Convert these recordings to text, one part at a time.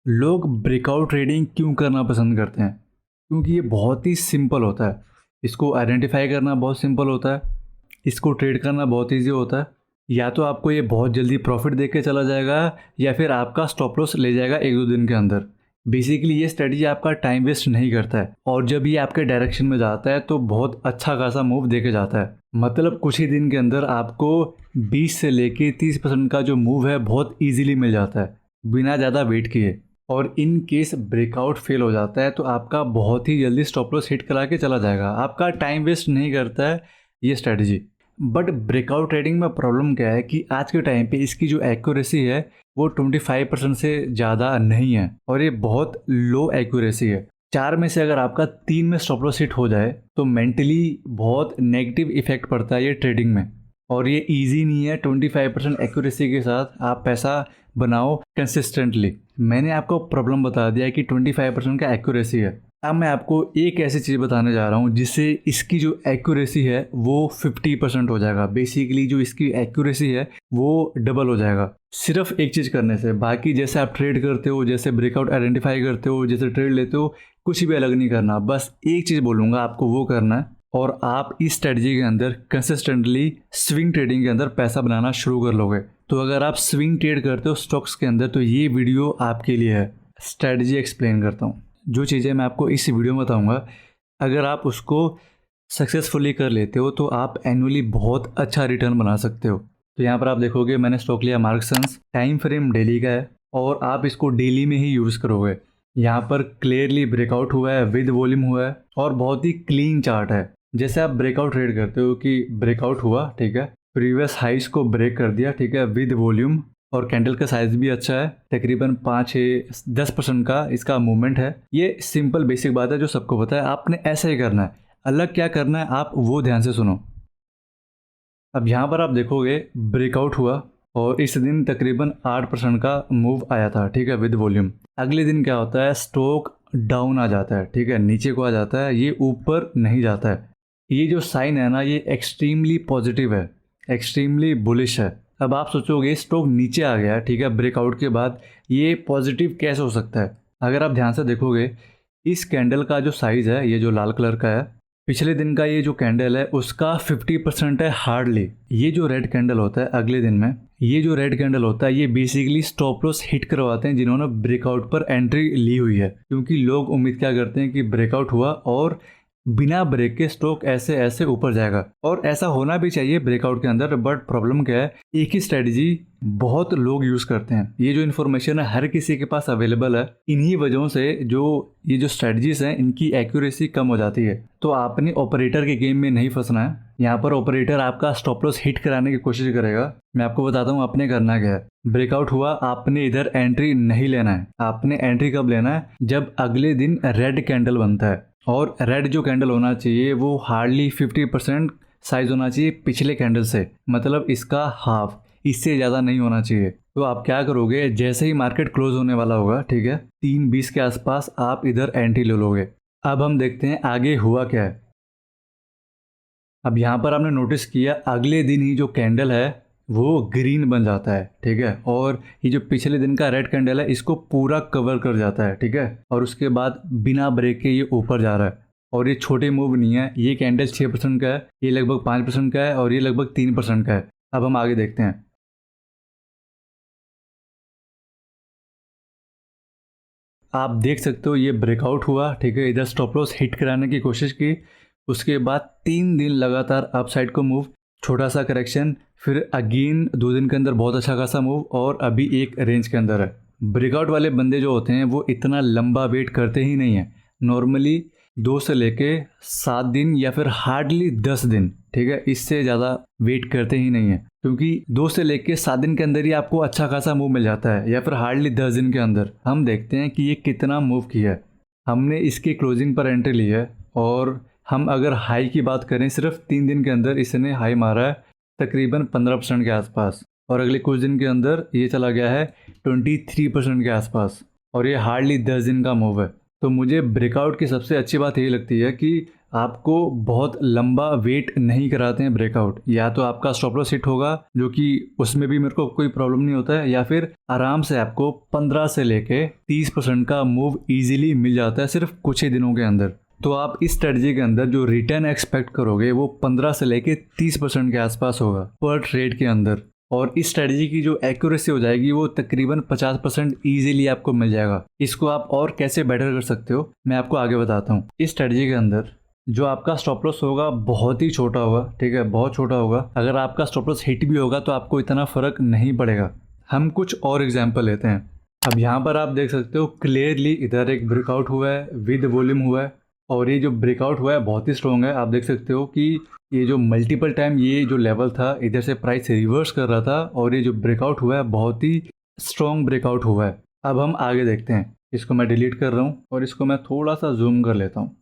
लोग breakout trading क्यों करना पसंद करते हैं? क्योंकि ये बहुत ही सिंपल होता है। इसको आइडेंटिफाई करना बहुत सिंपल होता है। इसको ट्रेड करना बहुत ईज़ी होता है। या तो आपको ये बहुत जल्दी प्रॉफ़िट दे के चला जाएगा या फिर आपका स्टॉप लॉस ले जाएगा 1-2 दिन के अंदर। बेसिकली ये स्ट्रैटेजी आपका टाइम वेस्ट नहीं करता है और जब ये आपके डायरेक्शन में जाता है तो बहुत अच्छा खासा मूव दे के जाता है। मतलब कुछ ही दिन के अंदर आपको 20 से लेके 30% का जो मूव है बहुत ईज़िली मिल जाता है, बिना ज़्यादा वेट किए। और इन केस ब्रेकआउट फेल हो जाता है तो आपका बहुत ही जल्दी स्टॉप लॉस हिट करा के चला जाएगा। आपका टाइम वेस्ट नहीं करता है ये स्ट्रैटेजी। बट ब्रेकआउट ट्रेडिंग में प्रॉब्लम क्या है कि आज के टाइम पे इसकी जो एक्यूरेसी है वो 25% से ज़्यादा नहीं है और ये बहुत लो एक्यूरेसी है। 4 में से अगर आपका 3 में स्टॉप लॉस हिट हो जाए तो मेंटली बहुत नेगेटिव इफेक्ट पड़ता है ये ट्रेडिंग में। और ये इजी नहीं है 25% एक्यूरेसी के साथ आप पैसा बनाओ कंसिस्टेंटली। मैंने आपको प्रॉब्लम बता दिया है कि 25% का एक्यूरेसी है। अब मैं आपको एक ऐसी चीज़ बताने जा रहा हूँ जिससे इसकी जो एक्यूरेसी है वो 50% हो जाएगा। बेसिकली जो इसकी एक्यूरेसी है वो डबल हो जाएगा सिर्फ एक चीज़ करने से। बाकी जैसे आप ट्रेड करते हो, जैसे ब्रेकआउट आइडेंटिफाई करते हो, जैसे ट्रेड लेते हो, कुछ भी अलग नहीं करना। बस एक चीज़ बोलूँगा आपको वो करना है और आप इस स्ट्रेटजी के अंदर कंसिस्टेंटली स्विंग ट्रेडिंग के अंदर पैसा बनाना शुरू कर लोगे। तो अगर आप स्विंग ट्रेड करते हो स्टॉक्स के अंदर तो ये वीडियो आपके लिए है। स्ट्रेटजी एक्सप्लेन करता हूँ। जो चीज़ें मैं आपको इस वीडियो में बताऊँगा, अगर आप उसको सक्सेसफुली कर लेते हो तो आप एनुअली बहुत अच्छा रिटर्न बना सकते हो। तो यहाँ पर आप देखोगे मैंने स्टॉक लिया मार्क्सन्स, टाइम फ्रेम डेली का है और आप इसको डेली में ही यूज़ करोगे। यहाँ पर क्लियरली ब्रेकआउट हुआ है, विद वॉल्यूम हुआ है और बहुत ही क्लीन चार्ट है। जैसे आप ब्रेकआउट ट्रेड करते हो कि ब्रेकआउट हुआ, ठीक है, प्रीवियस हाइस को ब्रेक कर दिया, ठीक है, विद वॉल्यूम और कैंडल का साइज भी अच्छा है, तकरीबन 5-10% का इसका मूवमेंट है। ये सिंपल बेसिक बात है जो सबको पता है, आपने ऐसे ही करना है। अलग क्या करना है आप वो ध्यान से सुनो। अब यहाँ पर आप देखोगे ब्रेकआउट हुआ और इस दिन तकरीबन 8% का मूव आया था, ठीक है, विद वॉल्यूम। अगले दिन क्या होता है, स्टॉक डाउन आ जाता है, ठीक है, नीचे को आ जाता है, ये ऊपर नहीं जाता है। ये जो साइन है ना ये एक्सट्रीमली पॉजिटिव है, एक्सट्रीमली बुलिश है। अब आप सोचोगे स्टॉक नीचे आ गया, ठीक है, ब्रेकआउट के बाद, ये पॉजिटिव कैसे हो सकता है? अगर आप ध्यान से देखोगे इस कैंडल का जो साइज़ है, ये जो लाल कलर का है, पिछले दिन का ये जो कैंडल है उसका 50% है हार्डली। ये जो रेड कैंडल होता है अगले दिन में, ये जो रेड कैंडल होता है ये बेसिकली स्टॉप लॉस हिट करवाते हैं जिन्होंने ब्रेकआउट पर एंट्री ली हुई है। क्योंकि लोग उम्मीद क्या करते हैं कि ब्रेकआउट हुआ और बिना ब्रेक के स्टॉक ऐसे ऐसे ऊपर जाएगा और ऐसा होना भी चाहिए ब्रेकआउट के अंदर। बट प्रॉब्लम क्या है, एक ही स्ट्रेटजी बहुत लोग यूज करते हैं। ये जो इन्फॉर्मेशन है हर किसी के पास अवेलेबल है। इन्हीं वजहों से ये जो स्ट्रेटजीज हैं इनकी एक्यूरेसी कम हो जाती है। तो आपने ऑपरेटर के गेम में नहीं फंसना है। यहाँ पर ऑपरेटर आपका स्टॉप लॉस हिट कराने की कोशिश करेगा। मैं आपको बताता हूँ आपने करना क्या है। ब्रेकआउट हुआ, आपने इधर एंट्री नहीं लेना है। आपने एंट्री कब लेना है, जब अगले दिन रेड कैंडल बनता है और रेड जो कैंडल होना चाहिए वो हार्डली 50% साइज होना चाहिए पिछले कैंडल से, मतलब इसका हाफ, इससे ज़्यादा नहीं होना चाहिए। तो आप क्या करोगे, जैसे ही मार्केट क्लोज होने वाला होगा, ठीक है, 3:20 के आसपास आप इधर एंट्री ले लोगे। अब हम देखते हैं आगे हुआ क्या है। अब यहाँ पर आपने नोटिस किया अगले दिन ही जो कैंडल है वो ग्रीन बन जाता है, ठीक है, और ये जो पिछले दिन का रेड कैंडल है इसको पूरा कवर कर जाता है, ठीक है, और उसके बाद बिना ब्रेक के ये ऊपर जा रहा है। और ये छोटे मूव नहीं है, ये कैंडल 6% का है, ये लगभग 5% का है और ये लगभग 3% का है। अब हम आगे देखते हैं। आप देख सकते हो ये ब्रेकआउट हुआ, ठीक है, इधर स्टॉप लॉस हिट कराने की कोशिश की, उसके बाद 3 दिन लगातार अपसाइड को मूव, छोटा सा करेक्शन, फिर अगेन 2 दिन के अंदर बहुत अच्छा खासा मूव और अभी एक रेंज के अंदर है। ब्रेकआउट वाले बंदे जो होते हैं वो इतना लंबा वेट करते ही नहीं है। नॉर्मली 2 से लेके 7 दिन या फिर हार्डली 10 दिन, ठीक है, इससे ज़्यादा वेट करते ही नहीं है। क्योंकि 2 से लेके 7 दिन के अंदर ही आपको अच्छा खासा मूव मिल जाता है या फिर हार्डली 10 दिन के अंदर। हम देखते हैं कि ये कितना मूव किया है। हमने इसके क्लोजिंग पर एंट्री ली है और हम अगर हाई की बात करें, सिर्फ 3 दिन के अंदर इसने हाई मारा है तकरीबन 15% के आसपास और अगले कुछ दिन के अंदर ये चला गया है 23% के आसपास और ये हार्डली 10 दिन का मूव है। तो मुझे ब्रेकआउट की सबसे अच्छी बात यही लगती है कि आपको बहुत लंबा वेट नहीं कराते हैं ब्रेकआउट। या तो आपका स्टॉप लॉस हिट होगा, जो कि उसमें भी मेरे को कोई प्रॉब्लम नहीं होता है, या फिर आराम से आपको 15 से लेके 30% का मूव इजीली मिल जाता है सिर्फ कुछ ही दिनों के अंदर। तो आप इस स्ट्रेटजी के अंदर जो रिटर्न एक्सपेक्ट करोगे वो 15 से लेके 30% के आसपास होगा पर ट्रेड के अंदर। और इस स्ट्रेटजी की जो एक्यूरेसी हो जाएगी वो तकरीबन 50% ईजिली आपको मिल जाएगा। इसको आप और कैसे बेटर कर सकते हो मैं आपको आगे बताता हूँ। इस स्ट्रेटजी के अंदर जो आपका स्टॉप लॉस होगा बहुत ही छोटा होगा, ठीक है, बहुत छोटा होगा। अगर आपका स्टॉप लॉस हिट भी होगा तो आपको इतना फर्क नहीं पड़ेगा। हम कुछ और एग्जाम्पल लेते हैं। अब यहाँ पर आप देख सकते हो क्लियरली इधर एक ब्रेकआउट हुआ है विद वॉल्यूम हुआ है, और ये जो ब्रेकआउट हुआ है बहुत ही स्ट्रॉन्ग है। आप देख सकते हो कि ये जो मल्टीपल टाइम ये जो लेवल था इधर से प्राइस रिवर्स कर रहा था, और ये जो ब्रेकआउट हुआ है बहुत ही स्ट्रॉन्ग ब्रेकआउट हुआ है। अब हम आगे देखते हैं। इसको मैं डिलीट कर रहा हूँ और इसको मैं थोड़ा सा जूम कर लेता हूँ।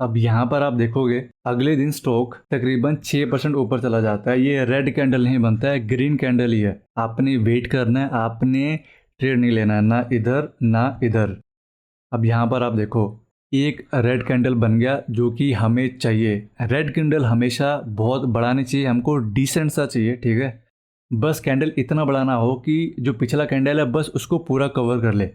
अब यहाँ पर आप देखोगे अगले दिन स्टॉक तकरीबन 6% ऊपर चला जाता है। ये रेड कैंडल नहीं बनता है, ग्रीन कैंडल ही है। आपने वेट करना है, आपने ट्रेड नहीं लेना है, ना इधर ना इधर। अब यहाँ पर आप देखो एक रेड कैंडल बन गया जो कि हमें चाहिए। रेड कैंडल हमेशा बहुत बड़ा नहीं चाहिए, हमको डिसेंट सा चाहिए, ठीक है। बस कैंडल इतना बड़ा ना हो कि जो पिछला कैंडल है बस उसको पूरा कवर कर ले।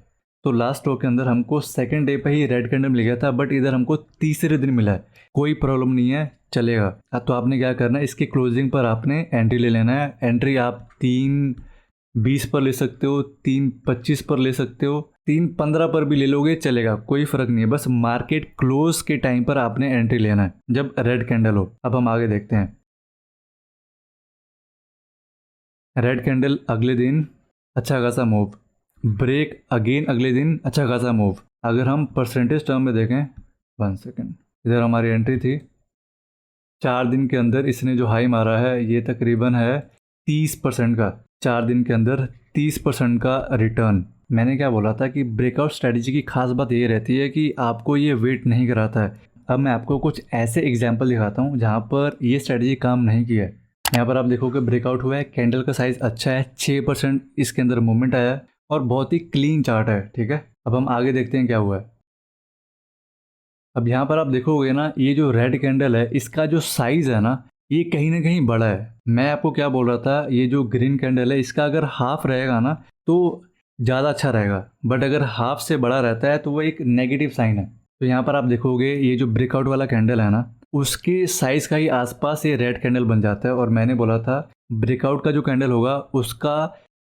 तो लास्ट रो के अंदर हमको सेकंड डे पे ही रेड कैंडल मिल गया था, बट इधर हमको तीसरे दिन मिला है। कोई प्रॉब्लम नहीं है, चलेगा। तो आपने क्या करना है, इसके क्लोजिंग पर आपने एंट्री ले लेना है। एंट्री आप 3:20 पर ले सकते हो, 3:25 पर ले सकते हो, 3:15 पर भी ले लोगे चलेगा, कोई फर्क नहीं है। बस मार्केट क्लोज के टाइम पर आपने एंट्री लेना है जब रेड कैंडल हो। अब हम आगे देखते हैं। रेड कैंडल अगले दिन अच्छा खासा मूव, ब्रेक अगेन अगले दिन अच्छा खासा मूव। अगर हम परसेंटेज टर्म में देखें, 1 सेकेंड, इधर हमारी एंट्री थी। 4 दिन के अंदर इसने जो हाई मारा है ये तकरीबन है 30% का। 4 दिन के अंदर 30% का रिटर्न। मैंने क्या बोला था कि ब्रेकआउट स्ट्रेटजी की खास बात ये रहती है कि आपको ये वेट नहीं कराता है। अब मैं आपको कुछ ऐसे एग्जाम्पल दिखाता हूँ जहाँ पर ये स्ट्रेटजी काम नहीं की है। यहाँ पर आप देखोगे ब्रेकआउट हुआ है, कैंडल का साइज अच्छा है, 6% इसके अंदर मूवमेंट आया है और बहुत ही क्लीन चार्ट है, ठीक है। अब हम आगे देखते हैं क्या हुआ है। अब यहाँ पर आप देखोगे ना ये जो रेड कैंडल है इसका जो साइज है ना ये कहीं ना कहीं बड़ा है। मैं आपको क्या बोल रहा था, ये जो ग्रीन कैंडल है इसका अगर हाफ रहेगा ना तो ज़्यादा अच्छा रहेगा, बट अगर हाफ से बड़ा रहता है तो वो एक नेगेटिव साइन है। तो यहाँ पर आप देखोगे ये जो ब्रेकआउट वाला कैंडल है ना उसके साइज का ही आसपास ये रेड कैंडल बन जाता है। और मैंने बोला था ब्रेकआउट का जो कैंडल होगा उसका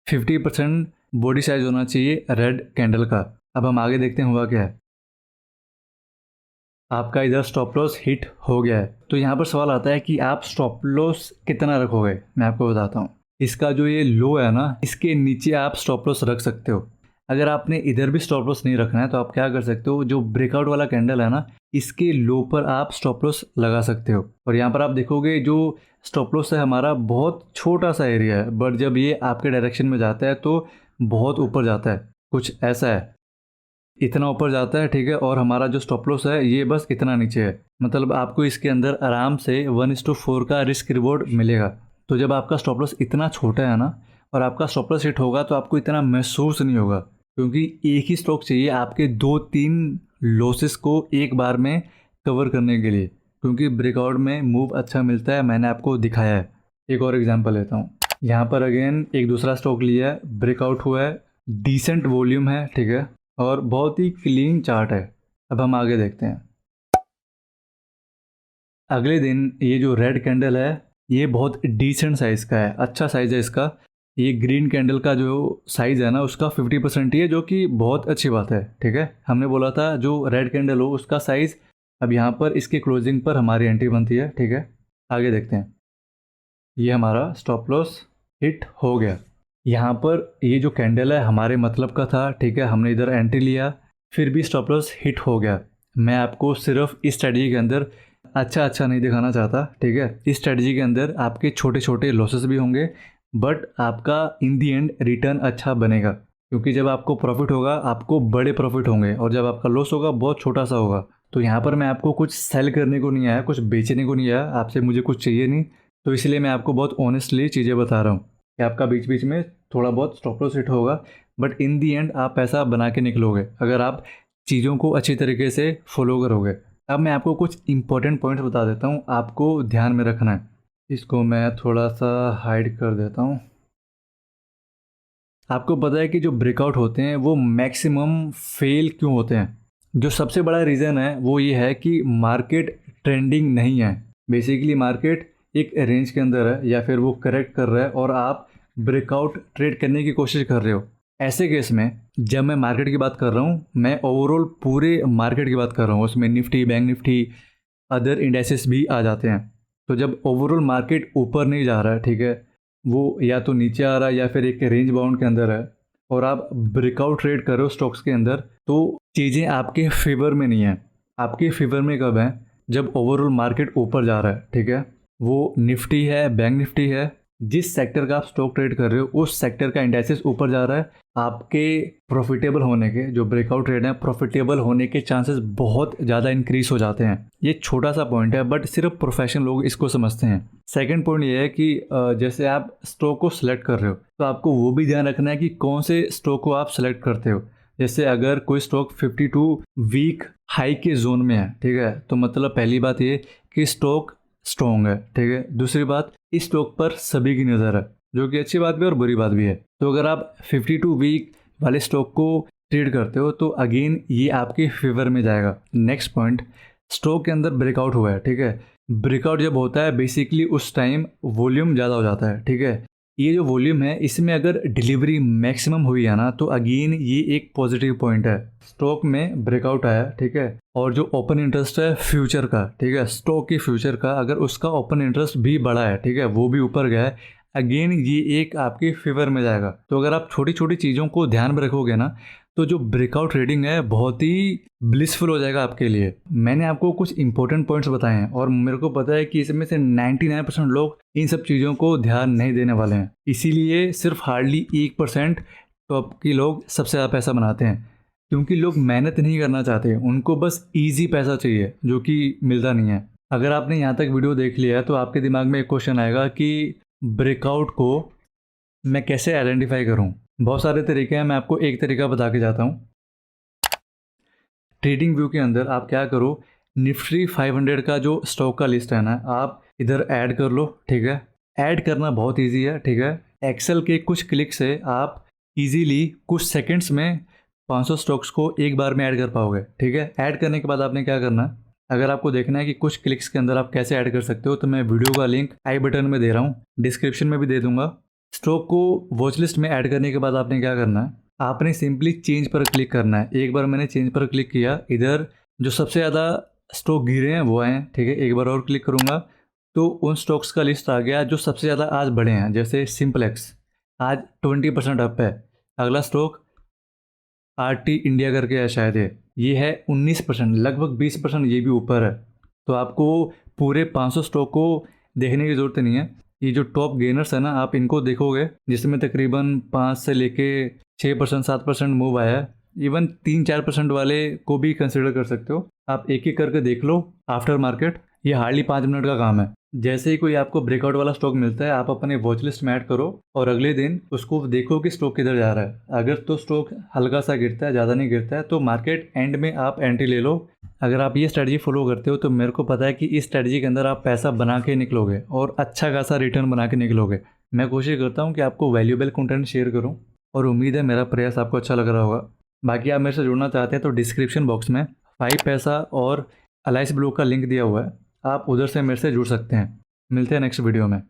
50% बॉडी साइज होना चाहिए रेड कैंडल का। अब हम आगे देखते हैं हुआ क्या है। आपका इधर स्टॉप लॉस हिट हो गया है, तो यहाँ पर सवाल आता है कि आप स्टॉप लॉस कितना रखोगे। मैं आपको बताता हूँ। इसका जो ये लो है ना इसके नीचे आप स्टॉप लॉस रख सकते हो। अगर आपने इधर भी स्टॉप लॉस नहीं रखना है तो आप क्या कर सकते हो, जो ब्रेकआउट वाला कैंडल है ना इसके लो पर आप स्टॉप लॉस लगा सकते हो। और यहाँ पर आप देखोगे जो स्टॉप लॉस है हमारा बहुत छोटा सा एरिया है, बट जब ये आपके डायरेक्शन में जाता है तो बहुत ऊपर जाता है। कुछ ऐसा है, इतना ऊपर जाता है, ठीक है। और हमारा जो स्टॉप लॉस है ये बस इतना नीचे है। मतलब आपको इसके अंदर आराम से 1:4 का रिस्क रिवॉर्ड मिलेगा। तो जब आपका स्टॉप लॉस इतना छोटा है ना और आपका स्टॉप लॉस हिट होगा तो आपको इतना महसूस नहीं होगा, क्योंकि एक ही स्टॉक चाहिए आपके 2-3 लॉसेस को एक बार में कवर करने के लिए, क्योंकि ब्रेकआउट में मूव अच्छा मिलता है। मैंने आपको दिखाया है। एक और एग्जांपल लेता हूँ। यहाँ पर अगेन एक दूसरा स्टॉक लिया है, ब्रेकआउट हुआ है, डिसेंट वॉल्यूम है, ठीक है, और बहुत ही क्लीन चार्ट है। अब हम आगे देखते हैं। अगले दिन ये जो रेड कैंडल है ये बहुत डिसेंट साइज़ का है, अच्छा साइज़ है इसका। ये ग्रीन कैंडल का जो साइज़ है ना उसका 50% ही है, जो कि बहुत अच्छी बात है, ठीक है। हमने बोला था जो रेड कैंडल हो उसका साइज़। अब यहाँ पर इसके क्लोजिंग पर हमारी एंट्री बनती है, ठीक है। आगे देखते हैं। ये हमारा स्टॉप लॉस हिट हो गया। यहाँ पर ये जो कैंडल है हमारे मतलब का था, ठीक है। हमने इधर एंट्री लिया, फिर भी स्टॉप लॉस हिट हो गया। मैं आपको सिर्फ इस स्ट्रेटजी के अंदर अच्छा नहीं दिखाना चाहता, ठीक है। इस स्ट्रेटजी के अंदर आपके छोटे छोटे लॉसेस भी होंगे, बट आपका इन दी एंड रिटर्न अच्छा बनेगा, क्योंकि जब आपको प्रॉफिट होगा आपको बड़े प्रॉफिट होंगे, और जब आपका लॉस होगा बहुत छोटा सा होगा। तो यहाँ पर मैं आपको कुछ सेल करने को नहीं आया, कुछ बेचने को नहीं आया, आपसे मुझे कुछ चाहिए नहीं। तो इसलिए मैं आपको बहुत ऑनेस्टली चीज़ें बता रहा हूँ कि आपका बीच बीच में थोड़ा बहुत स्टॉप लॉस हिट होगा, बट इन दी एंड आप पैसा बना के निकलोगे अगर आप चीज़ों को अच्छी तरीके से फॉलो करोगे। अब मैं आपको कुछ इंपॉर्टेंट पॉइंट्स बता देता हूँ, आपको ध्यान में रखना है। इसको मैं थोड़ा सा हाइड कर देता हूँ। आपको पता है कि जो ब्रेकआउट होते हैं वो मैक्सिमम फेल क्यों होते हैं? जो सबसे बड़ा रीज़न है वो ये है कि मार्केट ट्रेंडिंग नहीं है। बेसिकली मार्केट एक रेंज के अंदर है या फिर वो करेक्ट कर रहा है और आप ब्रेकआउट ट्रेड करने की कोशिश कर रहे हो। ऐसे केस में जब मैं मार्केट की बात कर रहा हूँ, मैं ओवरऑल पूरे मार्केट की बात कर रहा हूँ, उसमें Nifty, bank Nifty, other indices भी आ जाते हैं। तो जब ओवरऑल मार्केट ऊपर नहीं जा रहा है, ठीक है, वो या तो नीचे आ रहा है या फिर एक रेंज बाउंड के अंदर है और आप ब्रेकआउट ट्रेड कर रहे हो स्टॉक्स के अंदर, तो चीज़ें आपके फेवर में नहीं है। आपके फेवर में कब है? जब ओवरऑल मार्केट ऊपर जा रहा है, ठीक है, वो निफ्टी है, बैंक निफ्टी है, जिस सेक्टर का आप स्टॉक ट्रेड कर रहे हो उस सेक्टर का इंडेक्सेस ऊपर जा रहा है, आपके प्रॉफिटेबल होने के, जो ब्रेकआउट ट्रेड है, प्रॉफिटेबल होने के चांसेस बहुत ज़्यादा इंक्रीज हो जाते हैं। ये छोटा सा पॉइंट है बट सिर्फ प्रोफेशनल लोग इसको समझते हैं। सेकंड पॉइंट ये है कि जैसे आप स्टॉक को सिलेक्ट कर रहे हो तो आपको वो भी ध्यान रखना है कि कौन से स्टॉक को आप सिलेक्ट करते हो। जैसे अगर कोई स्टॉक 52 वीक हाई के जोन में है, ठीक है, तो मतलब पहली बात ये कि स्टॉक स्ट्रॉन्ग है, ठीक है। दूसरी बात, इस स्टॉक पर सभी की नज़र है, जो कि अच्छी बात भी और बुरी बात भी है। तो अगर आप 52 वीक वाले स्टॉक को ट्रेड करते हो तो अगेन ये आपके फेवर में जाएगा। नेक्स्ट पॉइंट, स्टॉक के अंदर ब्रेकआउट हुआ है, ठीक है। ब्रेकआउट जब होता है बेसिकली उस टाइम वॉल्यूम ज़्यादा हो जाता है, ठीक है। ये जो वॉल्यूम है इसमें अगर डिलीवरी मैक्सिमम हुई है ना तो अगेन ये एक पॉजिटिव पॉइंट है। स्टॉक में ब्रेकआउट आया, ठीक है, और जो ओपन इंटरेस्ट है फ्यूचर का, ठीक है, स्टॉक की फ्यूचर का, अगर उसका ओपन इंटरेस्ट भी बढ़ा है, ठीक है, वो भी ऊपर गया है, अगेन ये एक आपके फेवर में जाएगा। तो अगर आप छोटी छोटी चीज़ों को ध्यान में रखोगे ना तो जो ब्रेकआउट ट्रेडिंग है बहुत ही ब्लिसफुल हो जाएगा आपके लिए। मैंने आपको कुछ इंपॉर्टेंट पॉइंट्स बताए हैं और मेरे को पता है कि इसमें से 99% लोग इन सब चीज़ों को ध्यान नहीं देने वाले हैं, इसीलिए सिर्फ हार्डली 1% टॉप के लोग सबसे ज़्यादा पैसा बनाते हैं, क्योंकि लोग मेहनत नहीं करना चाहते, उनको बस ईजी पैसा चाहिए जो कि मिलता नहीं है। अगर आपने यहाँ तक वीडियो देख लिया है तो आपके दिमाग में एक क्वेश्चन आएगा कि ब्रेकआउट को मैं कैसे आइडेंटिफाई करूँ। बहुत सारे तरीके हैं, मैं आपको एक तरीका बता के जाता हूँ। ट्रेडिंग व्यू के अंदर आप क्या करो, निफ्टी 500 का जो स्टॉक का लिस्ट है ना, आप इधर ऐड कर लो, ठीक है। ऐड करना बहुत इजी है, ठीक है। एक्सेल के कुछ क्लिक से आप इजीली कुछ सेकंड्स में 500 स्टॉक्स को एक बार में ऐड कर पाओगे, ठीक है। ऐड करने के बाद आपने क्या करना है, अगर आपको देखना है कि कुछ क्लिक्स के अंदर आप कैसे ऐड कर सकते हो तो मैं वीडियो का लिंक आई बटन में दे रहा हूँ, डिस्क्रिप्शन में भी दे दूंगा। स्टॉक को वॉच लिस्ट में ऐड करने के बाद आपने क्या करना है, आपने सिंपली चेंज पर क्लिक करना है। एक बार मैंने चेंज पर क्लिक किया, इधर जो सबसे ज़्यादा स्टॉक गिरे हैं वो आए हैं, ठीक है। एक बार और क्लिक करूँगा तो उन स्टॉक्स का लिस्ट आ गया जो सबसे ज़्यादा आज बढ़े हैं। जैसे सिंपलेक्स आज 20% अप है। अगला स्टॉक आरटी इंडिया करके है शायद, ये है 19%, लगभग 20% ये भी ऊपर है। तो आपको पूरे 500 स्टॉक को देखने की ज़रूरत नहीं है, ये जो टॉप गेनर्स है ना आप इनको देखोगे, जिसमें तकरीबन 5 से लेके 6% 7% मूव आया है। इवन 3-4% वाले को भी कंसिडर कर सकते हो। आप एक एक करके देख लो आफ्टर मार्केट, ये हार्डली 5 मिनट का काम है। जैसे ही कोई आपको ब्रेकआउट वाला स्टॉक मिलता है आप अपने वॉच लिस्ट में ऐड करो और अगले दिन उसको देखो कि स्टॉक किधर जा रहा है। अगर तो स्टॉक हल्का सा गिरता है, ज़्यादा नहीं गिरता है, तो मार्केट एंड में आप एंट्री ले लो। अगर आप ये स्ट्रेटजी फॉलो करते हो तो मेरे को पता है कि इस स्ट्रेटजी के अंदर आप पैसा बना के निकलोगे और अच्छा खासा रिटर्न बना के निकलोगे। मैं कोशिश करता हूँ कि आपको वैल्यूएबल कंटेंट शेयर करूँ और उम्मीद है मेरा प्रयास आपको अच्छा लग रहा होगा। बाकी आप मेरे से जुड़ना चाहते हैं तो डिस्क्रिप्शन बॉक्स में 5 पैसा और एल आई सी ब्लू का लिंक दिया हुआ है, आप उधर से मेरे से जुड़ सकते हैं। मिलते हैं नेक्स्ट वीडियो में।